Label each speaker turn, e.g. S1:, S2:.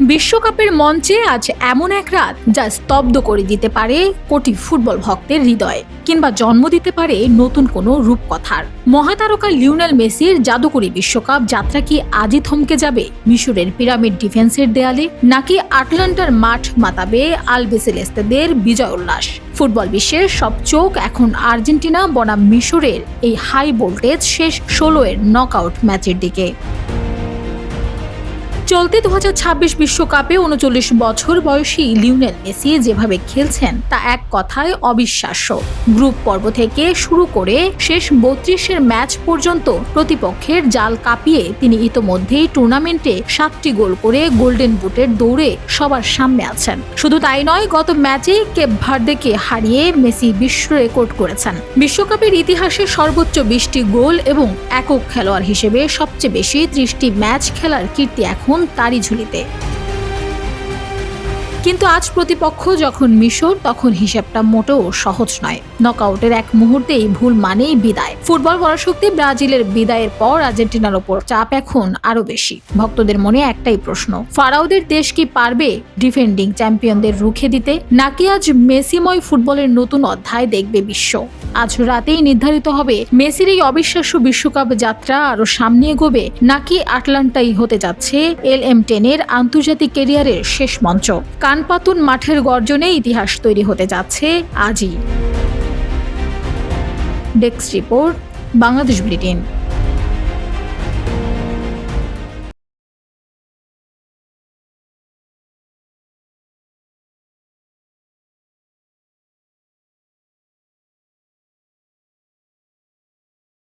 S1: বিশ্বকাপের মঞ্চে আজ এমন এক রাত যা স্তব্ধ করে দিতে পারে কোটি ফুটবল ভক্তের হৃদয়, কিংবা জন্ম দিতে পারে নতুন কোনো রূপকথার। মহাতারকা লিওনেল মেসির জাদুকরী বিশ্বকাপ যাত্রা কি আজই থমকে যাবে মিশরের পিরামিড ডিফেন্সের দেয়ালে, নাকি আটলান্টার মাঠ মাতাবে আলবিসেলেস্তেদের বিজয় উল্লাস? ফুটবল বিশ্বের সব চোখ এখন আর্জেন্টিনা বনাম মিশরের এই হাই ভোল্টেজ শেষ 16-এর নকআউট ম্যাচের দিকে। চলতি 2026 বিশ্বকাপে 39 বছর বয়সী লিওনেল মেসি যেভাবে খেলছেন তা এক কথায় অবিশ্বাস্য। গ্রুপ পর্ব থেকে শুরু করে শেষ 32-এর ম্যাচ পর্যন্ত প্রতিপক্ষের জাল কাঁপিয়ে তিনি ইতোমধ্যেই টুর্নামেন্টে 7টি গোল করে গোল্ডেন বুটের দৌড়ে সবার সামনে আছেন। শুধু তাই নয়, গত ম্যাচে কেপ ভার্দেকে হারিয়ে মেসি বিশ্ব রেকর্ড করেছেন। বিশ্বকাপের ইতিহাসে সর্বোচ্চ 20টি গোল এবং একক খেলোয়াড় হিসেবে সবচেয়ে বেশি 30টি ম্যাচ খেলার কীর্তি এখন তারই ঝুলিতে। কিন্তু আজ প্রতিপক্ষ যখন মিশর, তখন হিসেবটা মোটেও সহজ নয়। নকআউটের এক মুহূর্তেই ভুল মানেই বিদায়। ফুটবল পরাশক্তি ব্রাজিলের বিদায়ের পর আর্জেন্টিনার ওপর চাপ এখন আরো বেশি। ভক্তদের মনে একটাই প্রশ্ন, ফারাওদের দেশ কি পারবে ডিফেন্ডিং চ্যাম্পিয়নদের রুখে দিতে, নাকি আজ মেসিময় ফুটবলের নতুন অধ্যায় দেখবে বিশ্ব? আজ রাতেই নির্ধারিত হবে মেসির এই অবিশ্বাস্য বিশ্বকাপ যাত্রা আরো সামনে এগোবে, নাকি আটলান্টাই হতে যাচ্ছে LM10-এর আন্তর্জাতিক ক্যারিয়ারের শেষ মঞ্চ। কানপাতুন মাঠের গর্জনে ইতিহাস তৈরি হতে যাচ্ছে আজই। Desk report, Bangladesh bulletin.